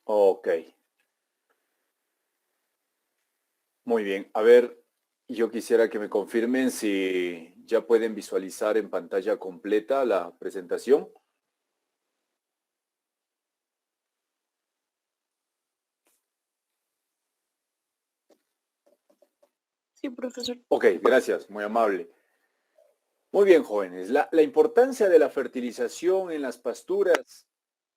Ok, muy bien. A ver, yo quisiera que me confirmen si ya pueden visualizar en pantalla completa la presentación. Sí, profesor. Ok, gracias, muy amable. Muy bien, jóvenes. La importancia de la fertilización en las pasturas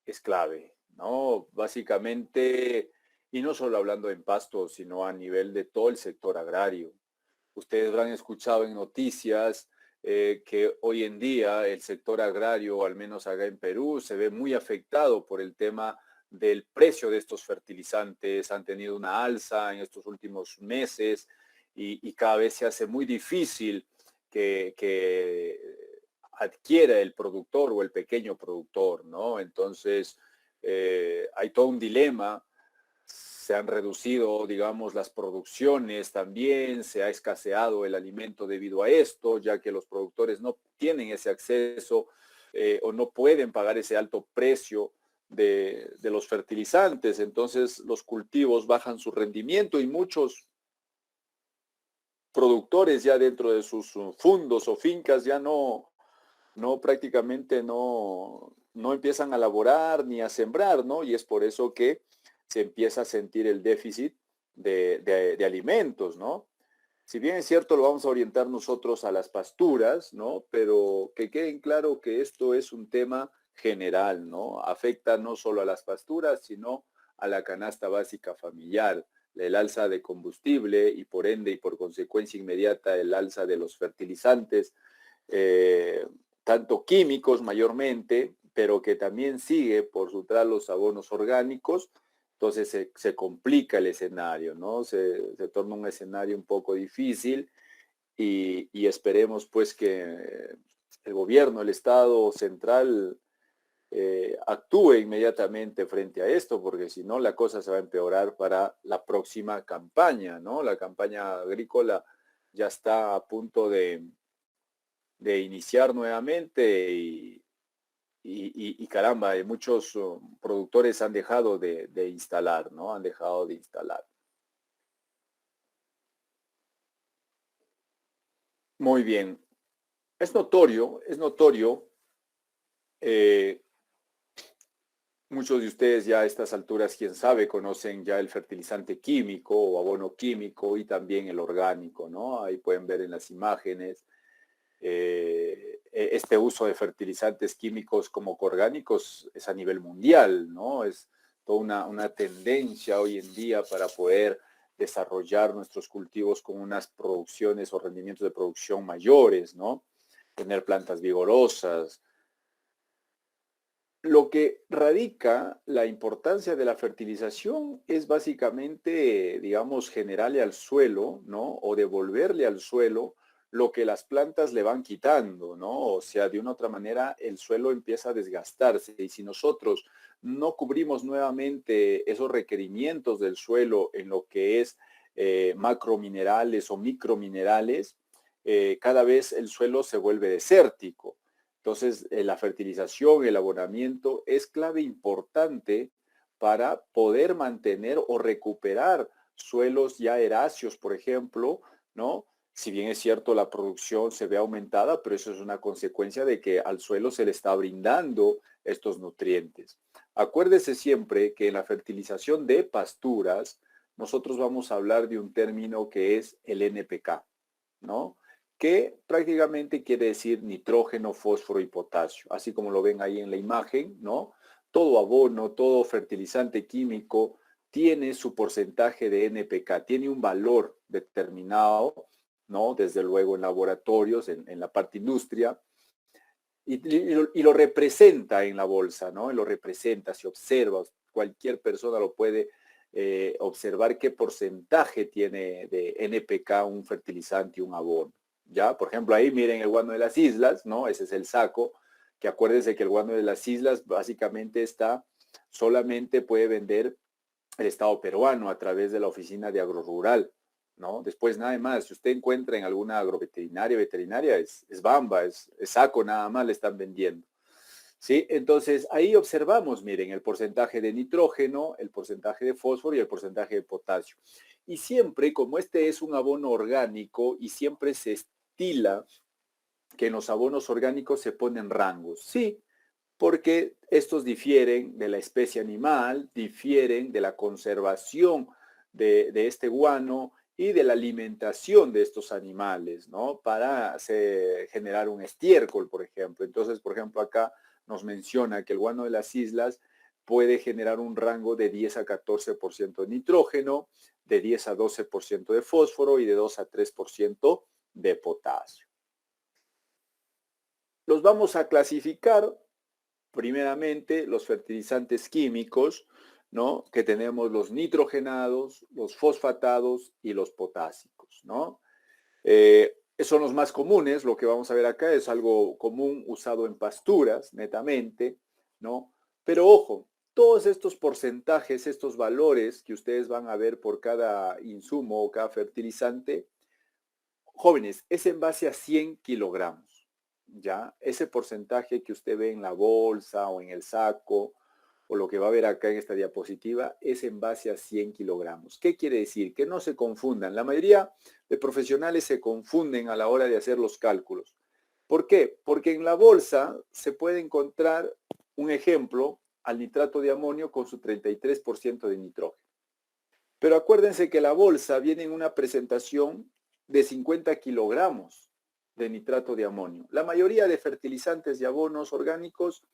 es clave, ¿no? Básicamente, y no solo hablando en pastos, sino a nivel de todo el sector agrario. Ustedes habrán escuchado en noticias que hoy en día el sector agrario, al menos acá en Perú, se ve muy afectado por el tema del precio de estos fertilizantes. Han tenido una alza en estos últimos meses y cada vez se hace muy difícil que adquiera el productor o el pequeño productor, ¿no? Entonces, hay todo un dilema. Se han reducido, digamos, las producciones también, se ha escaseado el alimento debido a esto, ya que los productores no tienen ese acceso o no pueden pagar ese alto precio de los fertilizantes. Entonces los cultivos bajan su rendimiento y muchos productores ya dentro de sus fundos o fincas ya no prácticamente no empiezan a laborar ni a sembrar, ¿no? Y es por eso que se empieza a sentir el déficit de alimentos, ¿no? Si bien es cierto, lo vamos a orientar nosotros a las pasturas, ¿no? Pero que queden claro que esto es un tema general, ¿no? Afecta no solo a las pasturas, sino a la canasta básica familiar, el alza de combustible y por ende y por consecuencia inmediata el alza de los fertilizantes, eh, tanto químicos mayormente, pero que también sigue por su detrás los abonos orgánicos. Entonces se complica el escenario, ¿no? Se torna un escenario un poco difícil y esperemos pues que el gobierno, el Estado central actúe inmediatamente frente a esto, porque si no la cosa se va a empeorar para la próxima campaña, ¿no? La campaña agrícola ya está a punto de iniciar nuevamente y caramba, muchos productores han dejado de instalar, ¿no? Han dejado de instalar. Muy bien. Es notorio, eh, muchos de ustedes ya a estas alturas, quién sabe, conocen ya el fertilizante químico o abono químico y también el orgánico, ¿no? Ahí pueden ver en las imágenes este uso de fertilizantes químicos como orgánicos es a nivel mundial, ¿no? Es toda una tendencia hoy en día para poder desarrollar nuestros cultivos con unas producciones o rendimientos de producción mayores, ¿no? Tener plantas vigorosas. Lo que radica la importancia de la fertilización es básicamente, digamos, generarle al suelo, ¿no? O devolverle al suelo lo que las plantas le van quitando, ¿no? O sea, de una u otra manera, el suelo empieza a desgastarse y si nosotros no cubrimos nuevamente esos requerimientos del suelo en lo que es macrominerales o microminerales, cada vez el suelo se vuelve desértico. Entonces, la fertilización, el abonamiento es clave importante para poder mantener o recuperar suelos ya heráceos, por ejemplo, ¿no? Si bien es cierto, la producción se ve aumentada, pero eso es una consecuencia de que al suelo se le está brindando estos nutrientes. Acuérdese siempre que en la fertilización de pasturas, nosotros vamos a hablar de un término que es el NPK, ¿no? Que prácticamente quiere decir nitrógeno, fósforo y potasio, así como lo ven ahí en la imagen, ¿no? Todo abono, todo fertilizante químico tiene su porcentaje de NPK, tiene un valor determinado, ¿no? Desde luego en laboratorios, en la parte industria, y lo representa en la bolsa, ¿no? Y lo representa, si observas, cualquier persona lo puede observar qué porcentaje tiene de NPK un fertilizante y un abono. ¿Ya? Por ejemplo, ahí miren el guano de las islas, ¿no? Ese es el saco, que acuérdense que el guano de las islas básicamente solamente puede vender el Estado peruano a través de la Oficina de Agrorural, ¿no? Después nada más, si usted encuentra en alguna agroveterinaria, veterinaria, es bamba, es saco nada más le están vendiendo. ¿Sí? Entonces, ahí observamos, miren, el porcentaje de nitrógeno, el porcentaje de fósforo y el porcentaje de potasio. Y siempre, como este es un abono orgánico y siempre se estila que en los abonos orgánicos se ponen rangos. Sí, porque estos difieren de la especie animal, difieren de la conservación de este guano y de la alimentación de estos animales, ¿no? Para generar un estiércol, por ejemplo. Entonces, por ejemplo, acá nos menciona que el guano de las islas puede generar un rango de 10 a 14% de nitrógeno, de 10 a 12% de fósforo y de 2 a 3% de potasio. Los vamos a clasificar primeramente los fertilizantes químicos, ¿no? Que tenemos los nitrogenados, los fosfatados y los potásicos, ¿no? Son los más comunes, lo que vamos a ver acá es algo común usado en pasturas, netamente, ¿no? Pero ojo, todos estos porcentajes, estos valores que ustedes van a ver por cada insumo o cada fertilizante, jóvenes, es en base a 100 kilogramos, ¿ya? Ese porcentaje que usted ve en la bolsa o en el saco, o lo que va a ver acá en esta diapositiva, es en base a 100 kilogramos. ¿Qué quiere decir? Que no se confundan. La mayoría de profesionales se confunden a la hora de hacer los cálculos. ¿Por qué? Porque en la bolsa se puede encontrar un ejemplo al nitrato de amonio con su 33% de nitrógeno. Pero acuérdense que la bolsa viene en una presentación de 50 kilogramos de nitrato de amonio. La mayoría de fertilizantes y abonos orgánicos,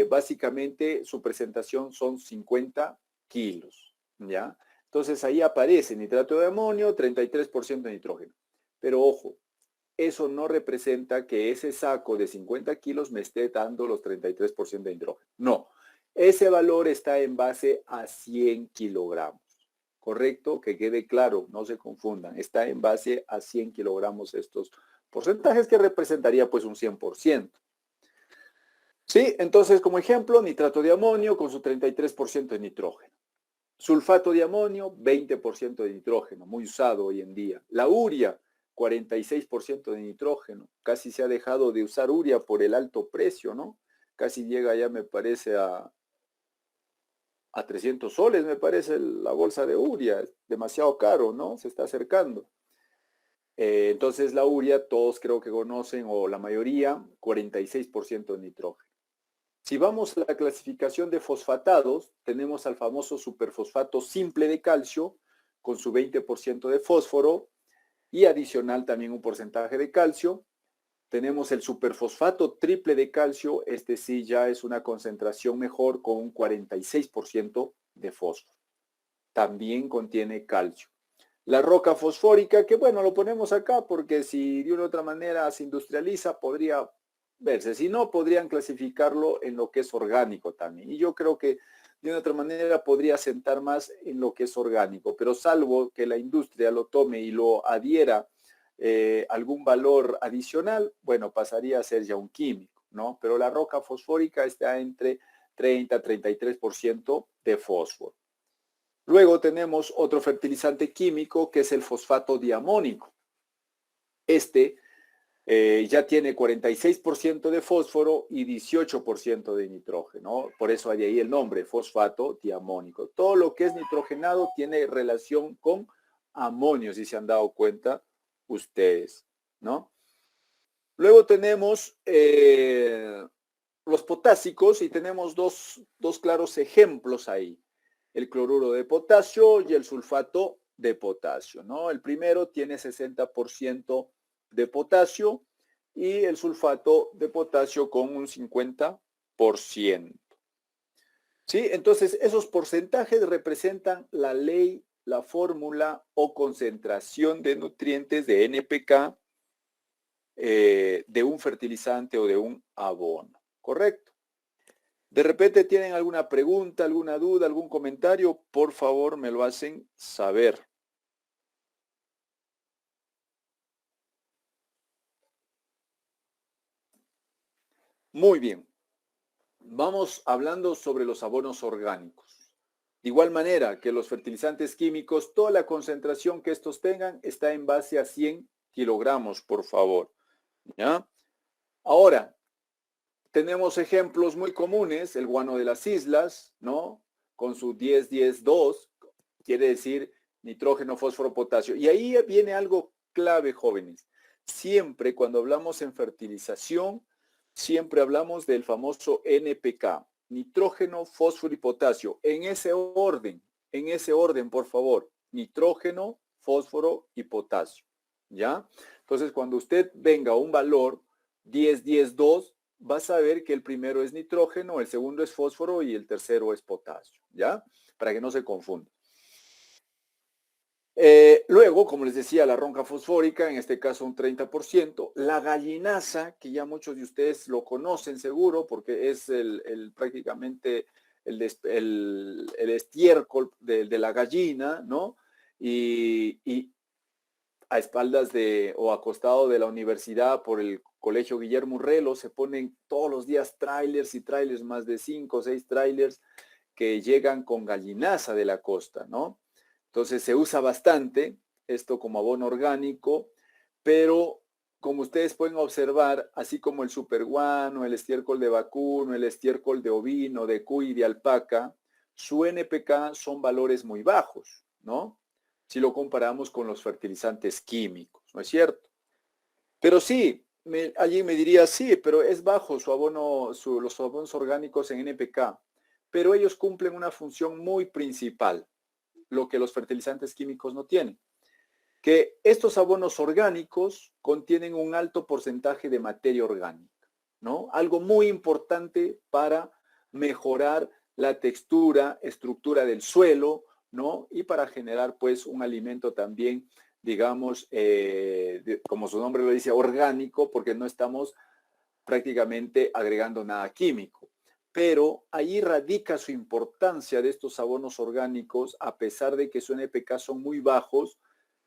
básicamente su presentación son 50 kilos, ¿ya? Entonces ahí aparece nitrato de amonio, 33% de nitrógeno. Pero ojo, eso no representa que ese saco de 50 kilos me esté dando los 33% de nitrógeno. No, ese valor está en base a 100 kilogramos. ¿Correcto? Que quede claro, no se confundan. Está en base a 100 kilogramos estos porcentajes que representaría pues un 100%. ¿Sí? Entonces, como ejemplo, nitrato de amonio con su 33% de nitrógeno. Sulfato de amonio, 20% de nitrógeno, muy usado hoy en día. La urea, 46% de nitrógeno. Casi se ha dejado de usar urea por el alto precio, ¿no? Casi llega ya, me parece, a 300 soles, me parece, la bolsa de urea. Es demasiado caro, ¿no? Se está acercando. Entonces, la urea, todos creo que conocen, o la mayoría, 46% de nitrógeno. Si vamos a la clasificación de fosfatados, tenemos al famoso superfosfato simple de calcio con su 20% de fósforo y adicional también un porcentaje de calcio. Tenemos el superfosfato triple de calcio, este sí ya es una concentración mejor con un 46% de fósforo. También contiene calcio. La roca fosfórica, que bueno, lo ponemos acá porque si de una u otra manera se industrializa podría verse. Si no, podrían clasificarlo en lo que es orgánico también. Y yo creo que de una otra manera podría sentar más en lo que es orgánico, pero salvo que la industria lo tome y lo adhiera algún valor adicional, bueno, pasaría a ser ya un químico, ¿no? Pero la roca fosfórica está entre 30 a 33% de fósforo. Luego tenemos otro fertilizante químico que es el fosfato diamónico. Este ya tiene 46% de fósforo y 18% de nitrógeno. Por eso hay ahí el nombre, fosfato diamónico. Todo lo que es nitrogenado tiene relación con amonio, si se han dado cuenta ustedes, ¿no? Luego tenemos los potásicos y tenemos dos claros ejemplos ahí. El cloruro de potasio y el sulfato de potasio, ¿no? El primero tiene 60% de potasio y el sulfato de potasio con un 50%. ¿Sí? Entonces, esos porcentajes representan la ley, la fórmula o concentración de nutrientes de NPK de un fertilizante o de un abono, ¿correcto? De repente tienen alguna pregunta, alguna duda, algún comentario, por favor me lo hacen saber. Muy bien. Vamos hablando sobre los abonos orgánicos. De igual manera que los fertilizantes químicos, toda la concentración que estos tengan está en base a 100 kilogramos, por favor. ¿Ya? Ahora, tenemos ejemplos muy comunes, el guano de las islas, ¿no? Con su 10-10-2, quiere decir nitrógeno, fósforo, potasio. Y ahí viene algo clave, jóvenes. Siempre cuando hablamos en fertilización, siempre hablamos del famoso NPK, nitrógeno, fósforo y potasio. En ese orden, por favor. Nitrógeno, fósforo y potasio. ¿Ya? Entonces, cuando usted venga a un valor 10-10-2, vas a ver que el primero es nitrógeno, el segundo es fósforo y el tercero es potasio. ¿Ya? Para que no se confunda. Luego, como les decía, la ronca fosfórica, en este caso un 30%, la gallinaza, que ya muchos de ustedes lo conocen seguro, porque es prácticamente el estiércol de la gallina, ¿no? Y a espaldas o acostado de la universidad por el Colegio Guillermo Urrelo, se ponen todos los días trailers y trailers, más de 5 o 6 trailers que llegan con gallinaza de la costa, ¿no? Entonces se usa bastante esto como abono orgánico, pero como ustedes pueden observar, así como el superguano, el estiércol de vacuno, el estiércol de ovino, de cuy y de alpaca, su NPK son valores muy bajos, ¿no? Si lo comparamos con los fertilizantes químicos, ¿no es cierto? Pero sí, alguien me diría, sí, pero es bajo su abono, los abonos orgánicos en NPK, pero ellos cumplen una función muy principal, lo que los fertilizantes químicos no tienen, que estos abonos orgánicos contienen un alto porcentaje de materia orgánica, ¿no? Algo muy importante para mejorar la textura, estructura del suelo, ¿no? Y para generar, pues, un alimento también, digamos, como su nombre lo dice, orgánico, porque no estamos prácticamente agregando nada químico. Pero ahí radica su importancia de estos abonos orgánicos, a pesar de que su NPK son muy bajos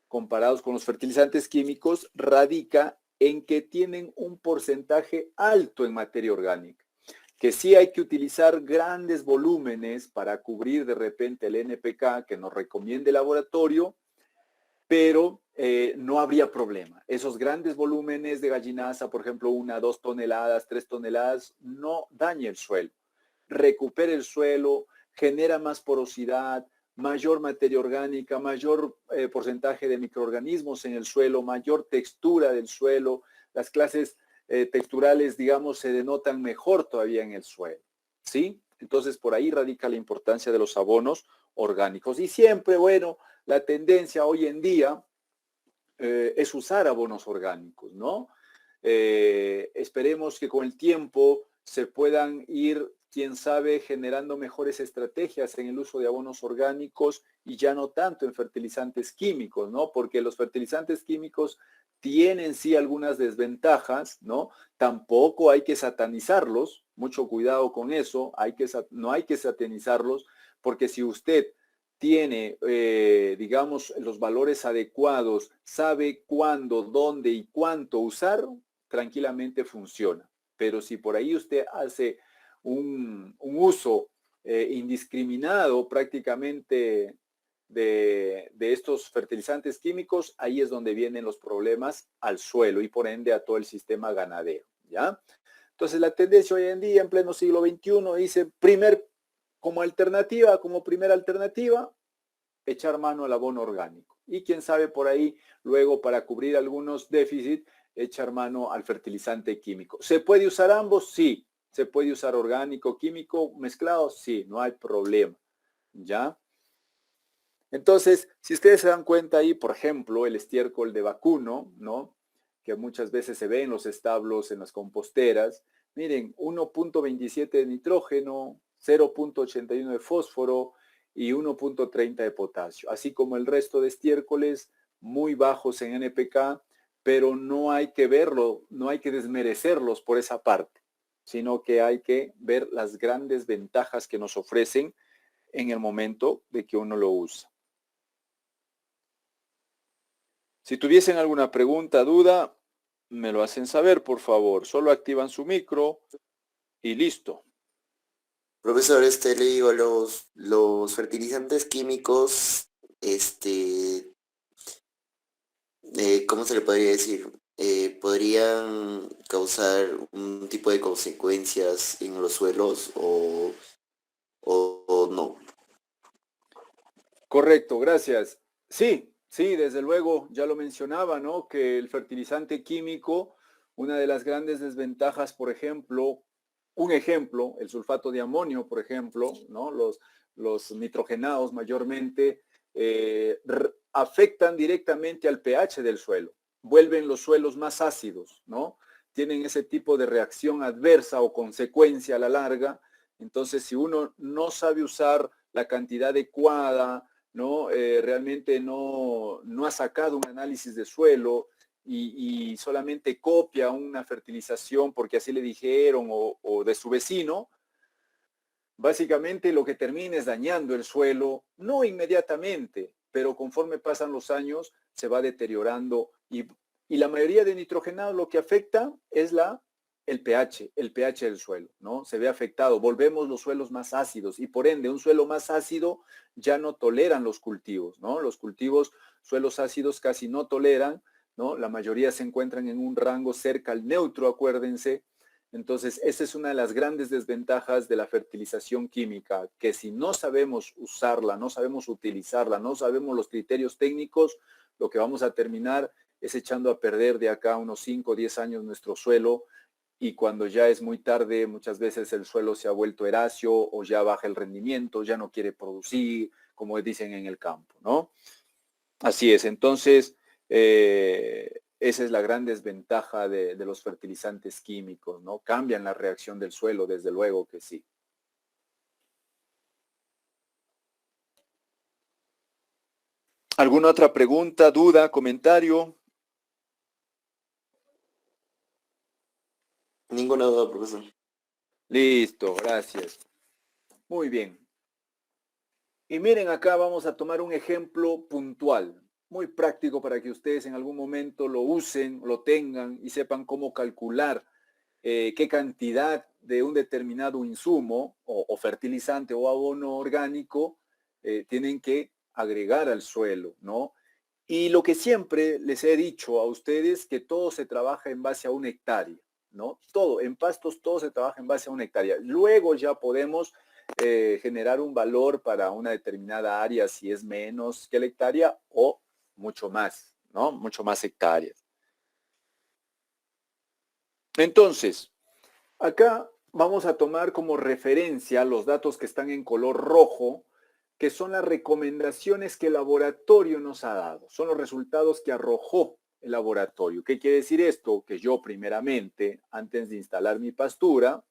comparados con los fertilizantes químicos, radica en que tienen un porcentaje alto en materia orgánica, que sí hay que utilizar grandes volúmenes para cubrir de repente el NPK que nos recomienda el laboratorio, pero no habría problema. Esos grandes volúmenes de gallinaza, por ejemplo, 1, 2 toneladas, 3 toneladas, no daña el suelo. Recupera el suelo, genera más porosidad, mayor materia orgánica, mayor porcentaje de microorganismos en el suelo, mayor textura del suelo. Las clases texturales, digamos, se denotan mejor todavía en el suelo. ¿Sí? Entonces, por ahí radica la importancia de los abonos orgánicos. Y siempre, bueno, la tendencia hoy en día es usar abonos orgánicos, ¿no? Esperemos que con el tiempo se puedan ir, quién sabe, generando mejores estrategias en el uso de abonos orgánicos y ya no tanto en fertilizantes químicos, ¿no? Porque los fertilizantes químicos tienen sí algunas desventajas, ¿no? Tampoco hay que satanizarlos, mucho cuidado con eso, no hay que satanizarlos, porque si usted tiene, digamos, los valores adecuados, sabe cuándo, dónde y cuánto usar, tranquilamente funciona. Pero si por ahí usted hace un uso indiscriminado prácticamente de estos fertilizantes químicos, ahí es donde vienen los problemas al suelo y por ende a todo el sistema ganadero, ¿ya? Entonces la tendencia hoy en día, en pleno siglo XXI, dice, como primera alternativa, echar mano al abono orgánico. Y quién sabe por ahí, luego para cubrir algunos déficits, echar mano al fertilizante químico. ¿Se puede usar ambos? Sí. ¿Se puede usar orgánico, químico, mezclado? Sí, no hay problema. ¿Ya? Entonces, si ustedes se dan cuenta ahí, por ejemplo, el estiércol de vacuno, ¿no? Que muchas veces se ve en los establos, en las composteras. Miren, 1.27 de nitrógeno, 0.81 de fósforo y 1.30 de potasio, así como el resto de estiércoles muy bajos en NPK, pero no hay que verlo, no hay que desmerecerlos por esa parte, sino que hay que ver las grandes ventajas que nos ofrecen en el momento de que uno lo usa. Si tuviesen alguna pregunta, duda, me lo hacen saber, por favor. Solo activan su micro y listo. Profesor, le digo, los fertilizantes químicos, ¿cómo se le podría decir? podrían causar un tipo de consecuencias en los suelos o no. Correcto, gracias. Sí, sí, desde luego, ya lo mencionaba, ¿no? Que el fertilizante químico, una de las grandes desventajas, por ejemplo, un ejemplo, el sulfato de amonio, por ejemplo, ¿no? Los nitrogenados mayormente afectan directamente al pH del suelo, vuelven los suelos más ácidos, ¿no? Tienen ese tipo de reacción adversa o consecuencia a la larga. Entonces, si uno no sabe usar la cantidad adecuada, ¿no? Realmente no ha sacado un análisis de suelo y solamente copia una fertilización porque así le dijeron o de su vecino, básicamente lo que termina es dañando el suelo, no inmediatamente, pero conforme pasan los años se va deteriorando y la mayoría de nitrogenados lo que afecta es el pH del suelo, ¿no? Se ve afectado, volvemos los suelos más ácidos y por ende un suelo más ácido ya no toleran los cultivos, ¿no? Los cultivos, suelos ácidos casi no toleran, ¿no? La mayoría se encuentran en un rango cerca al neutro, acuérdense. Entonces, esa es una de las grandes desventajas de la fertilización química, que si no sabemos usarla, no sabemos utilizarla, no sabemos los criterios técnicos, lo que vamos a terminar es echando a perder de acá unos 5 o 10 años nuestro suelo y cuando ya es muy tarde, muchas veces el suelo se ha vuelto eracio o ya baja el rendimiento, ya no quiere producir, como dicen en el campo, ¿no? Así es, entonces, esa es la gran desventaja de los fertilizantes químicos, ¿no? Cambian la reacción del suelo, desde luego que sí. ¿Alguna otra pregunta, duda, comentario? Ninguna duda, profesor. Listo, gracias. Muy bien. Y miren, acá vamos a tomar un ejemplo puntual, muy práctico para que ustedes en algún momento lo usen, lo tengan y sepan cómo calcular qué cantidad de un determinado insumo o fertilizante o abono orgánico tienen que agregar al suelo, ¿no? Y lo que siempre les he dicho a ustedes, que todo se trabaja en base a una hectárea, ¿no? Todo, en pastos todo se trabaja en base a una hectárea. Luego ya podemos generar un valor para una determinada área, si es menos que la hectárea o mucho más, ¿no? Mucho más hectáreas. Entonces, acá vamos a tomar como referencia los datos que están en color rojo, que son las recomendaciones que el laboratorio nos ha dado. Son los resultados que arrojó el laboratorio. ¿Qué quiere decir esto? Que yo primeramente, antes de instalar mi pastura,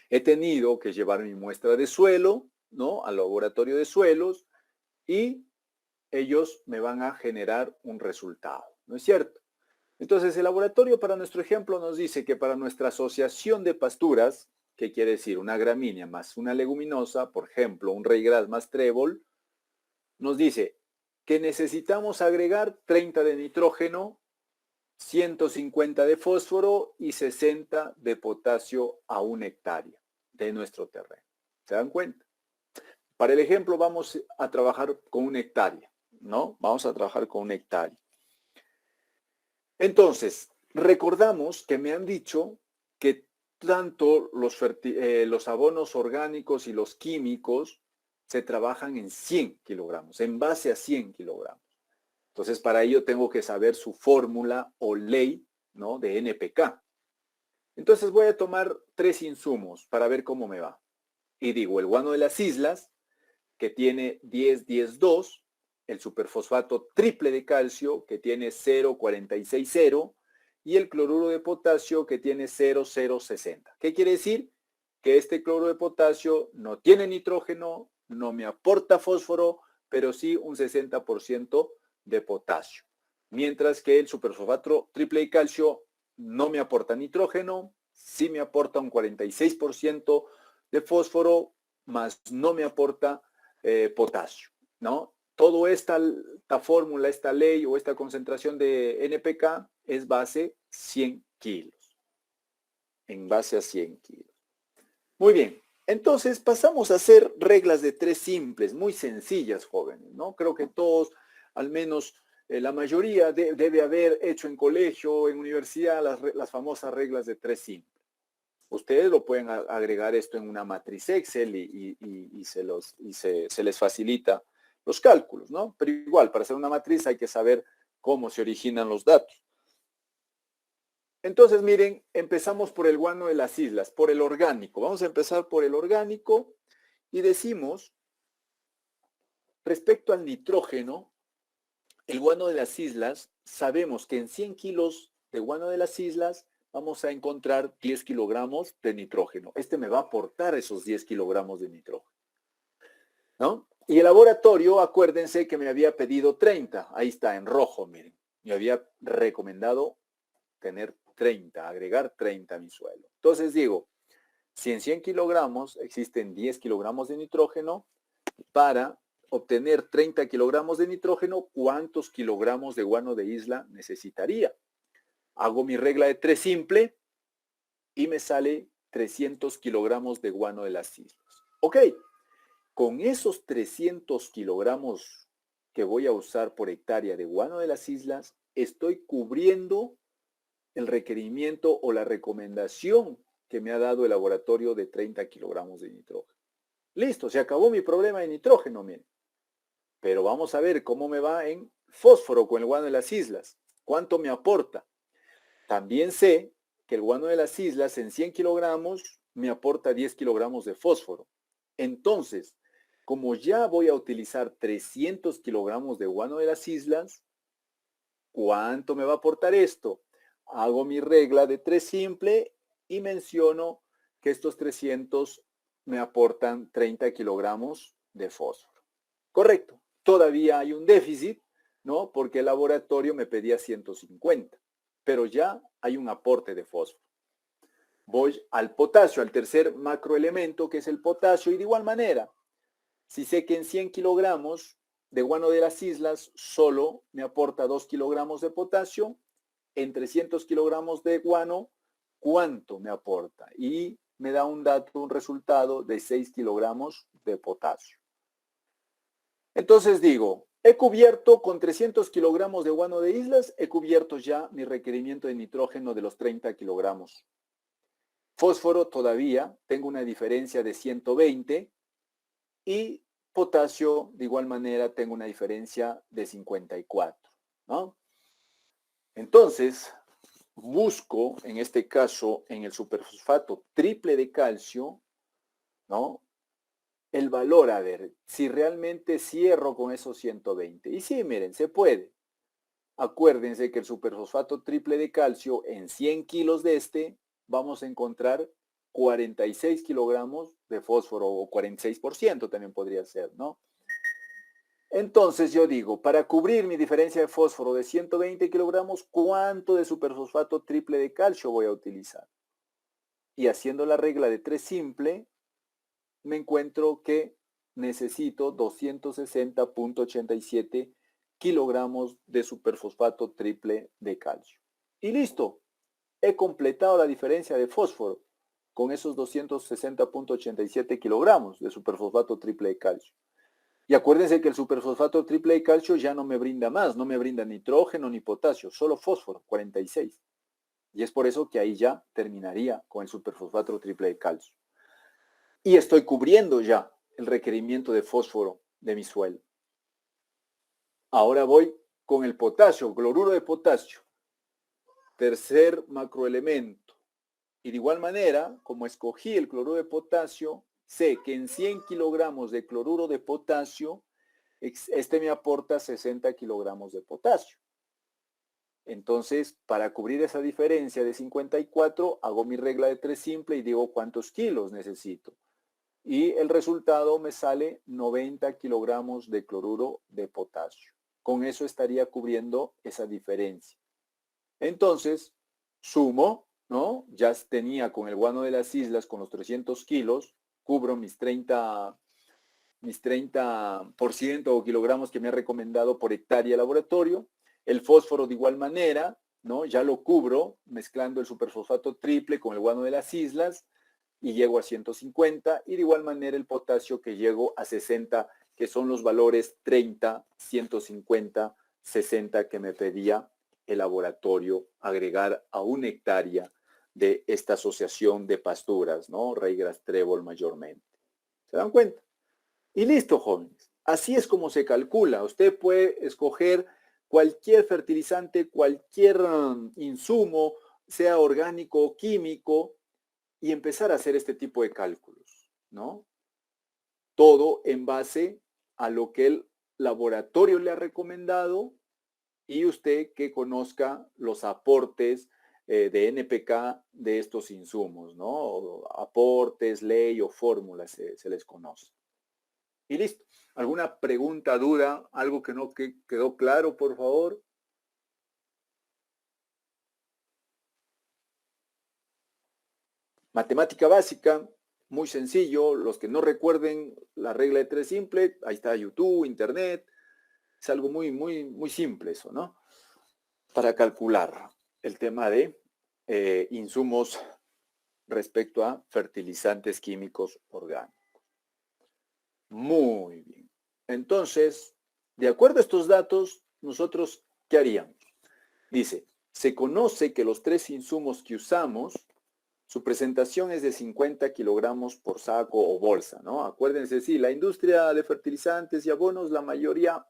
he tenido que llevar mi muestra de suelo, ¿no? Al laboratorio de suelos y ellos me van a generar un resultado, ¿no es cierto? Entonces, el laboratorio para nuestro ejemplo nos dice que para nuestra asociación de pasturas, ¿qué quiere decir? Una gramínea más una leguminosa, por ejemplo, un ryegrass más trébol, nos dice que necesitamos agregar 30 de nitrógeno, 150 de fósforo y 60 de potasio a una hectárea de nuestro terreno. ¿Se dan cuenta? Para el ejemplo vamos a trabajar con una hectárea, ¿no? Vamos a trabajar con una hectárea. Entonces, recordamos que me han dicho que tanto los abonos orgánicos y los químicos se trabajan en 100 kilogramos, en base a 100 kilogramos. Entonces, para ello tengo que saber su fórmula o ley, ¿no? De NPK. Entonces voy a tomar 3 insumos para ver cómo me va. Y digo, el guano de las islas, que tiene 10-10-2, el superfosfato triple de calcio, que tiene 0,460, y el cloruro de potasio, que tiene 0,060. ¿Qué quiere decir? Que este cloruro de potasio no tiene nitrógeno, no me aporta fósforo, pero sí un 60% de potasio. Mientras que el superfosfato triple de calcio no me aporta nitrógeno, sí me aporta un 46% de fósforo, más no me aporta potasio, ¿no? Toda esta fórmula, esta ley o esta concentración de NPK es base 100 kilos, en base a 100 kilos. Muy bien, entonces pasamos a hacer reglas de 3 simples, muy sencillas, jóvenes, ¿no? Creo que todos al menos La mayoría debe haber hecho en colegio, en universidad, las famosas reglas de 3 simples. Ustedes lo pueden agregar esto en una matriz Excel y se les facilita los cálculos, ¿no? Pero igual, para hacer una matriz hay que saber cómo se originan los datos. Entonces, miren, empezamos por el guano de las islas, por el orgánico. Vamos a empezar por el orgánico y decimos, respecto al nitrógeno, el guano de las islas, sabemos que en 100 kilos de guano de las islas vamos a encontrar 10 kilogramos de nitrógeno. Este me va a aportar esos 10 kilogramos de nitrógeno, ¿no? Y el laboratorio, acuérdense que me había pedido 30. Ahí está, en rojo, miren. Me había recomendado tener 30, agregar 30 a mi suelo. Entonces digo, si en 100 kilogramos existen 10 kilogramos de nitrógeno, para obtener 30 kilogramos de nitrógeno, ¿cuántos kilogramos de guano de isla necesitaría? Hago mi regla de 3 simple y me sale 300 kilogramos de guano de las islas. Ok, con esos 300 kilogramos que voy a usar por hectárea de guano de las islas, estoy cubriendo el requerimiento o la recomendación que me ha dado el laboratorio de 30 kilogramos de nitrógeno. Listo, se acabó mi problema de nitrógeno, miren. Pero vamos a ver cómo me va en fósforo con el guano de las islas. ¿Cuánto me aporta? También sé que el guano de las islas en 100 kilogramos me aporta 10 kilogramos de fósforo. Entonces, como ya voy a utilizar 300 kilogramos de guano de las islas, ¿cuánto me va a aportar esto? Hago mi regla de 3 simple y menciono que estos 300 me aportan 30 kilogramos de fósforo. Correcto. Todavía hay un déficit, ¿no? Porque el laboratorio me pedía 150, pero ya hay un aporte de fósforo. Voy al potasio, al tercer macroelemento, que es el potasio, y de igual manera, si sé que en 100 kilogramos de guano de las islas solo me aporta 2 kilogramos de potasio, en 300 kilogramos de guano, ¿cuánto me aporta? Y me da un dato, un resultado de 6 kilogramos de potasio. Entonces digo, he cubierto con 300 kilogramos de guano de islas, he cubierto ya mi requerimiento de nitrógeno de los 30 kilogramos. Fósforo todavía tengo una diferencia de 120 y potasio de igual manera tengo una diferencia de 54, ¿no? Entonces, busco en este caso en el superfosfato triple de calcio, ¿no? El valor, a ver, si realmente cierro con esos 120. Y sí, miren, se puede. Acuérdense que el superfosfato triple de calcio en 100 kilos de este, vamos a encontrar 46 kilogramos de fósforo o 46% también podría ser, ¿no? Entonces yo digo, para cubrir mi diferencia de fósforo de 120 kilogramos, ¿cuánto de superfosfato triple de calcio voy a utilizar? Y haciendo la regla de 3 simple, me encuentro que necesito 260.87 kilogramos de superfosfato triple de calcio. Y listo, he completado la diferencia de fósforo con esos 260.87 kilogramos de superfosfato triple de calcio. Y acuérdense que el superfosfato triple de calcio ya no me brinda más, no me brinda nitrógeno ni potasio, solo fósforo, 46. Y es por eso que ahí ya terminaría con el superfosfato triple de calcio. Y estoy cubriendo ya el requerimiento de fósforo de mi suelo. Ahora voy con el potasio, cloruro de potasio. Tercer macroelemento. Y de igual manera, como escogí el cloruro de potasio, sé que en 100 kilogramos de cloruro de potasio, este me aporta 60 kilogramos de potasio. Entonces, para cubrir esa diferencia de 54, hago mi regla de 3 simple y digo cuántos kilos necesito. Y el resultado me sale 90 kilogramos de cloruro de potasio. Con eso estaría cubriendo esa diferencia. Entonces, sumo, ¿no? Ya tenía con el guano de las islas, con los 300 kilos, cubro mis 30% o kilogramos que me ha recomendado por hectárea el laboratorio. El fósforo de igual manera, ¿no? Ya lo cubro mezclando el superfosfato triple con el guano de las islas y llego a 150 y de igual manera el potasio que llego a 60, que son los valores 30, 150, 60 que me pedía el laboratorio agregar a 1 hectárea de esta asociación de pasturas, ¿no? Ryegrass trébol mayormente. ¿Se dan cuenta? Y listo, jóvenes. Así es como se calcula. Usted puede escoger cualquier fertilizante, cualquier insumo, sea orgánico o químico, y empezar a hacer este tipo de cálculos, ¿no? Todo en base a lo que el laboratorio le ha recomendado y usted que conozca los aportes de NPK de estos insumos, ¿no? O aportes, ley o fórmulas se les conoce. Y listo. ¿Alguna pregunta, duda, algo que no quedó claro, por favor? Matemática básica, muy sencillo. Los que no recuerden la regla de 3 simple, ahí está YouTube, Internet. Es algo muy, muy, muy simple eso, ¿no? Para calcular el tema de insumos respecto a fertilizantes químicos orgánicos. Muy bien. Entonces, de acuerdo a estos datos, nosotros, ¿qué haríamos? Dice, se conoce que los 3 insumos que usamos, su presentación es de 50 kilogramos por saco o bolsa, ¿no? Acuérdense, sí, la industria de fertilizantes y abonos, la mayoría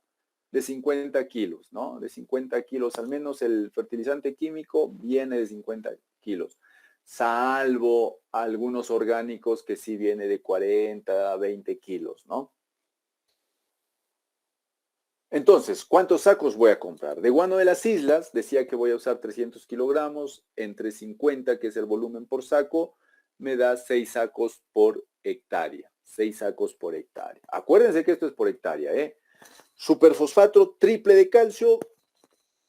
de 50 kilos, ¿no? De 50 kilos, al menos el fertilizante químico viene de 50 kilos, salvo algunos orgánicos que sí viene de 40 a 20 kilos, ¿no? Entonces, ¿cuántos sacos voy a comprar? De guano de las islas, decía que voy a usar 300 kilogramos, entre 50, que es el volumen por saco, me da 6 sacos por hectárea. 6 sacos por hectárea. Acuérdense que esto es por hectárea, ¿eh? Superfosfato triple de calcio,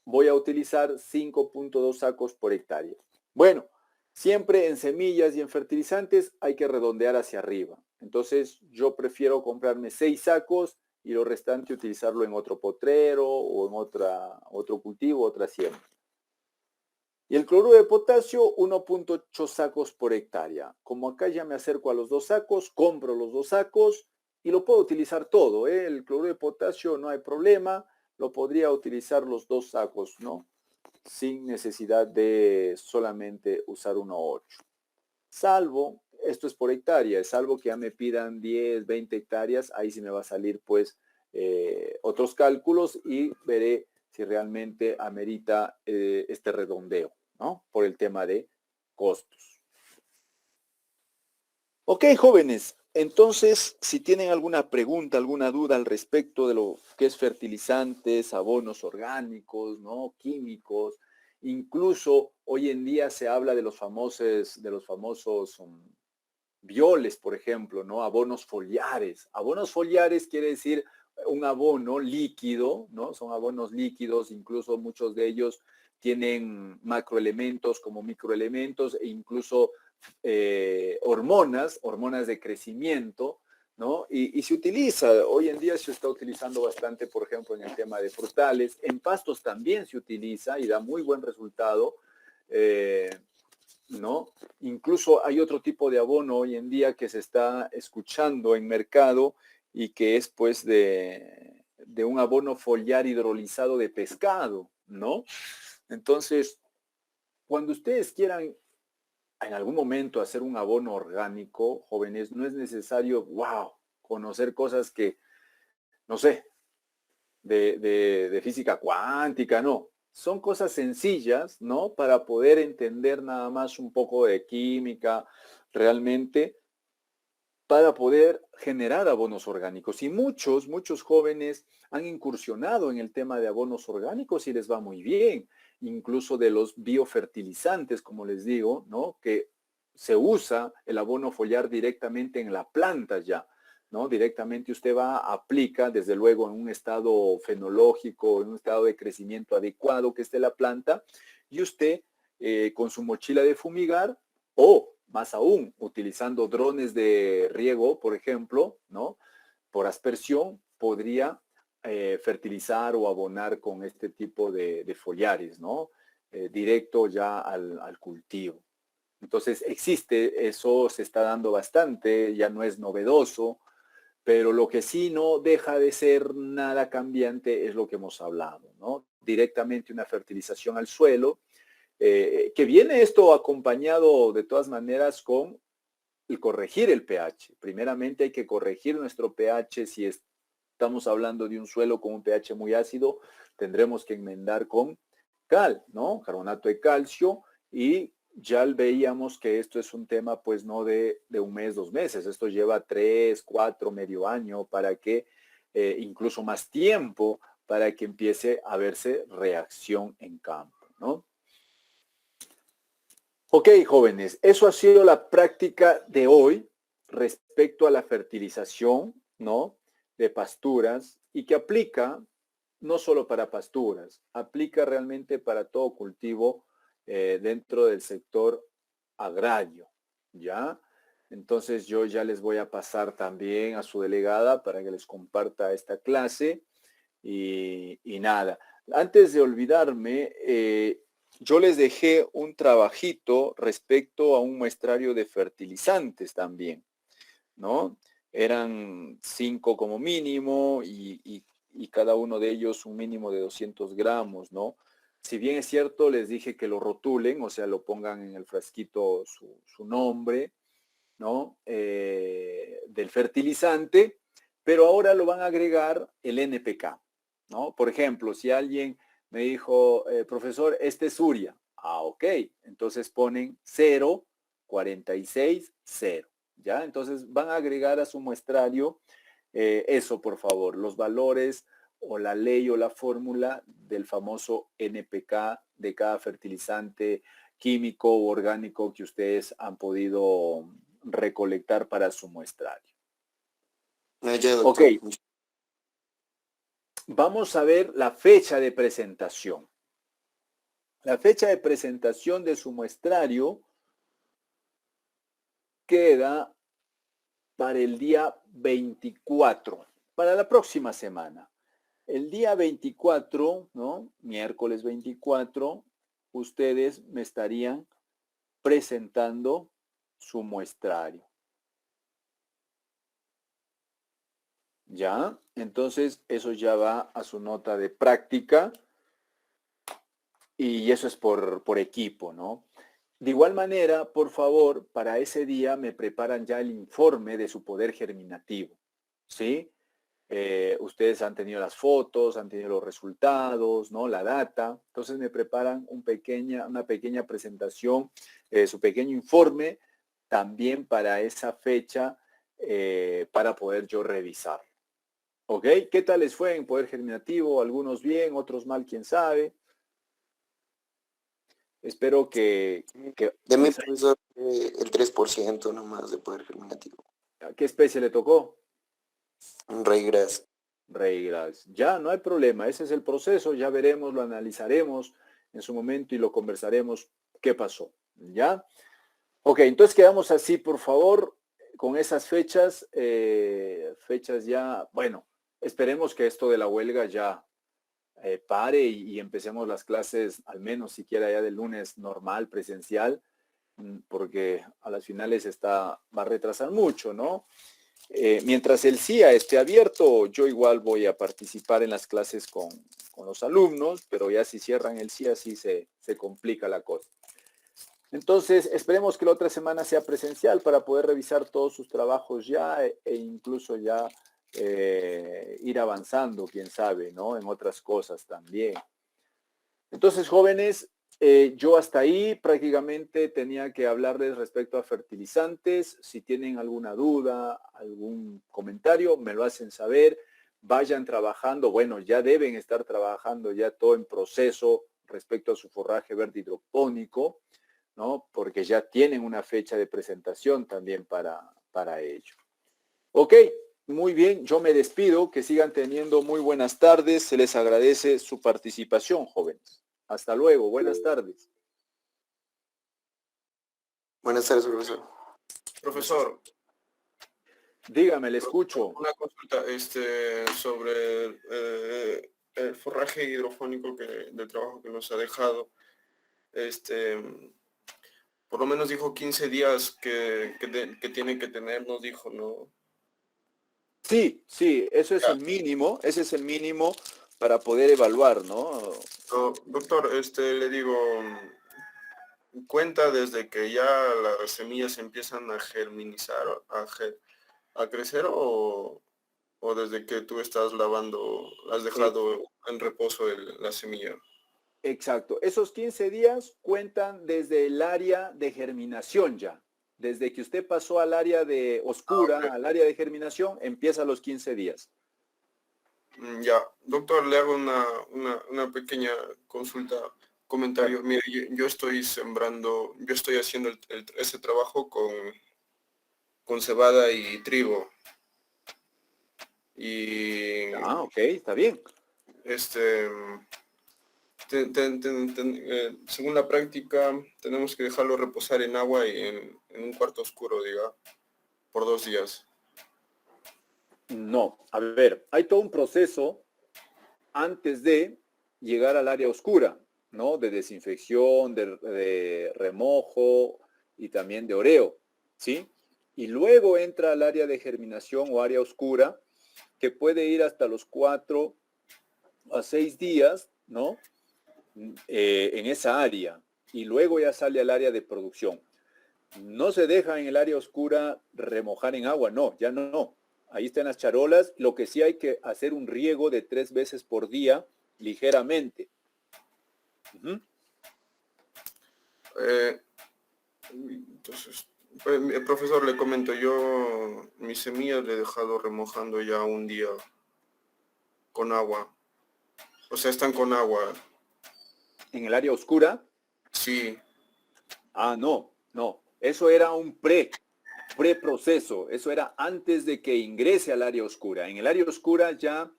voy a utilizar 5.2 sacos por hectárea. Bueno, siempre en semillas y en fertilizantes hay que redondear hacia arriba. Entonces, yo prefiero comprarme 6 sacos y lo restante utilizarlo en otro potrero o en otro cultivo, otra siembra. Y el cloruro de potasio, 1.8 sacos por hectárea. Como acá ya me acerco a los 2 sacos, compro los 2 sacos y lo puedo utilizar todo, ¿eh? El cloruro de potasio no hay problema, lo podría utilizar los 2 sacos, ¿no? Sin necesidad de solamente usar 1.8. Salvo, esto es por hectárea, salvo que ya me pidan 10, 20 hectáreas, ahí sí me va a salir pues otros cálculos y veré si realmente amerita este redondeo, ¿no? Por el tema de costos. Ok, jóvenes, entonces si tienen alguna pregunta, alguna duda al respecto de lo que es fertilizantes, abonos orgánicos, ¿no? Químicos, incluso hoy en día se habla de los famosos violes, por ejemplo, ¿no? Abonos foliares. Abonos foliares quiere decir un abono líquido, ¿no? Son abonos líquidos, incluso muchos de ellos tienen macroelementos como microelementos e incluso hormonas de crecimiento, ¿no? Y se utiliza, hoy en día se está utilizando bastante, por ejemplo, en el tema de frutales. En pastos también se utiliza y da muy buen resultado. ¿No? Incluso hay otro tipo de abono hoy en día que se está escuchando en mercado y que es pues de un abono foliar hidrolizado de pescado, ¿no? Entonces, cuando ustedes quieran en algún momento hacer un abono orgánico, jóvenes, no es necesario, wow, conocer cosas que, no sé, de física cuántica, no. Son cosas sencillas, ¿no? Para poder entender nada más un poco de química, realmente, para poder generar abonos orgánicos. Y muchos jóvenes han incursionado en el tema de abonos orgánicos y les va muy bien. Incluso de los biofertilizantes, como les digo, ¿no? Que se usa el abono foliar directamente en la planta ya, ¿no? Directamente usted va, aplica, desde luego, en un estado fenológico, en un estado de crecimiento adecuado que esté la planta, y usted, con su mochila de fumigar, o más aún, utilizando drones de riego, por ejemplo, ¿no? Por aspersión, podría fertilizar o abonar con este tipo de follares, ¿no? Directo ya al cultivo. Entonces existe, eso se está dando bastante, ya no es novedoso, pero lo que sí no deja de ser nada cambiante es lo que hemos hablado, ¿no? Directamente una fertilización al suelo, que viene esto acompañado de todas maneras con el corregir el pH. Primeramente hay que corregir nuestro pH. Si estamos hablando de un suelo con un pH muy ácido, tendremos que enmendar con cal, ¿no? Carbonato de calcio, y ya veíamos que esto es un tema pues no de un mes, 2 meses, esto lleva 3, 4, medio año para que, incluso más tiempo, para que empiece a verse reacción en campo, ¿no? Ok, jóvenes, eso ha sido la práctica de hoy respecto a la fertilización, ¿no? De pasturas, y que aplica no solo para pasturas, aplica realmente para todo cultivo dentro del sector agrario, ¿ya? Entonces yo ya les voy a pasar también a su delegada para que les comparta esta clase y nada. Antes de olvidarme, yo les dejé un trabajito respecto a un muestrario de fertilizantes también, ¿no? Eran 5 como mínimo y cada uno de ellos un mínimo de 200 gramos, ¿no? Si bien es cierto, les dije que lo rotulen, o sea, lo pongan en el frasquito su nombre, ¿no? Del fertilizante, pero ahora lo van a agregar el NPK, ¿no? Por ejemplo, si alguien me dijo, profesor, este es urea. Ah, ok. Entonces ponen 0, 46, 0. ¿Ya? Entonces van a agregar a su muestrario eso, por favor, los valores o la ley o la fórmula del famoso NPK de cada fertilizante químico u orgánico que ustedes han podido recolectar para su muestrario. Ya, Ok, doctor. vamos a ver la fecha de presentación. La fecha de presentación de su muestrario queda para el día 24, para la próxima semana. El día 24, ¿no? Miércoles 24, ustedes me estarían presentando su muestrario. ¿Ya? Entonces, eso ya va a su nota de práctica y eso es por equipo, ¿no? De igual manera, por favor, para ese día me preparan ya el informe de su poder germinativo, ¿sí? Ustedes han tenido las fotos, han tenido los resultados, ¿no? La data. Entonces me preparan una pequeña presentación, su pequeño informe, también para esa fecha, para poder yo revisar. ¿Ok? ¿Qué tal les fue en poder germinativo? Algunos bien, otros mal, quién sabe. Espero que De mi profesor, el 3% nomás de poder germinativo. ¿a qué especie le tocó? Un ryegrass. Reglas. Ya, no hay problema. Ese es el proceso. Ya veremos, lo analizaremos en su momento y lo conversaremos qué pasó. ¿Ya? Ok, entonces quedamos así, por favor, con esas fechas. Fechas ya, bueno, esperemos que esto de la huelga ya pare y empecemos las clases, al menos siquiera ya del lunes normal, presencial, porque a las finales va a retrasar mucho, ¿no? Mientras el CIA esté abierto, yo igual voy a participar en las clases con los alumnos, pero ya si cierran el CIA sí se complica la cosa. Entonces, esperemos que la otra semana sea presencial para poder revisar todos sus trabajos ya e incluso ya ir avanzando, quién sabe, ¿no? En otras cosas también. Entonces, jóvenes, yo hasta ahí prácticamente tenía que hablarles respecto a fertilizantes. Si tienen alguna duda, algún comentario, me lo hacen saber. Vayan trabajando, bueno, ya deben estar trabajando ya todo en proceso respecto a su forraje verde hidropónico, ¿no? Porque ya tienen una fecha de presentación también para ello. Ok, muy bien, yo me despido, que sigan teniendo muy buenas tardes, se les agradece su participación, jóvenes. Hasta luego, buenas tardes. Buenas tardes, profesor. Profesor, Dígame, le escucho. una consulta sobre el forraje hidrofónico del trabajo que nos ha dejado. Por lo menos dijo 15 días que tiene que tener, nos dijo, ¿no? Sí, sí, eso es el mínimo, ese es el mínimo para poder evaluar, ¿no? Doctor, le digo, cuenta desde que ya las semillas empiezan a germinizar, a crecer o desde que tú estás lavando, has dejado en reposo la semilla. Exacto. Esos 15 días cuentan desde el área de germinación ya. Desde que usted pasó al área de oscura, Ok. al área de germinación, empieza los 15 días. Ya, doctor, le hago una pequeña consulta, comentario. Mire, yo estoy sembrando, yo estoy haciendo ese trabajo con cebada y trigo. Y Ah, ok, está bien. este, según la práctica, tenemos que dejarlo reposar en agua y en un cuarto oscuro, diga, por 2 días. No, a ver, hay todo un proceso antes de llegar al área oscura, ¿no? De desinfección, de remojo y también de oreo, ¿sí? Y luego entra al área de germinación o área oscura, que puede ir hasta los 4 a 6 días, ¿no? En esa área. Y luego ya sale al área de producción. No se deja en el área oscura remojar en agua, no, ya no. Ahí están las charolas. Lo que sí hay que hacer un riego de 3 veces por día, ligeramente. Entonces, profesor, le comento, yo mis semillas le he dejado remojando ya un día con agua. O sea, están con agua. En el área oscura, Sí. no, no. Eso era un preproceso. Eso era antes de que ingrese al área oscura. En el área oscura ya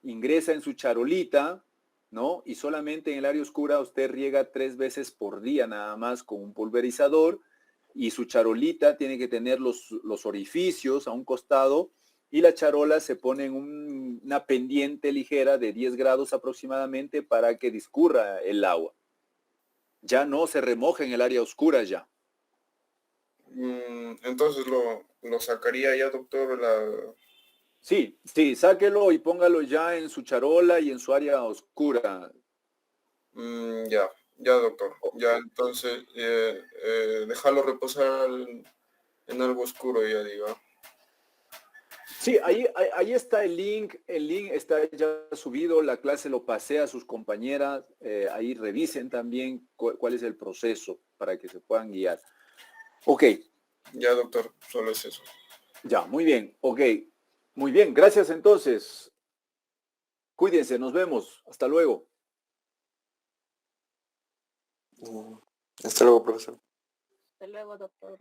ingresa en su charolita, ¿no? Y solamente en el área oscura usted riega 3 veces por día nada más con un pulverizador y su charolita tiene que tener los orificios a un costado y la charola se pone en una pendiente ligera de 10 grados aproximadamente para que discurra el agua. Ya no se remoja en el área oscura ya. Entonces lo sacaría ya, doctor, Sí, sí, sáquelo y póngalo ya en su charola y en su área oscura. ya, ya, doctor. Ya, entonces, dejarlo reposar en algo oscuro, ya digo. Sí, ahí está el link está ya subido, la clase lo pasé a sus compañeras, ahí revisen también cuál es el proceso para que se puedan guiar. Ok, Ya, doctor, solo es eso. ya, muy bien, ok, muy bien, gracias entonces, cuídense, nos vemos, hasta luego. Hasta luego, profesor. Hasta luego, doctor.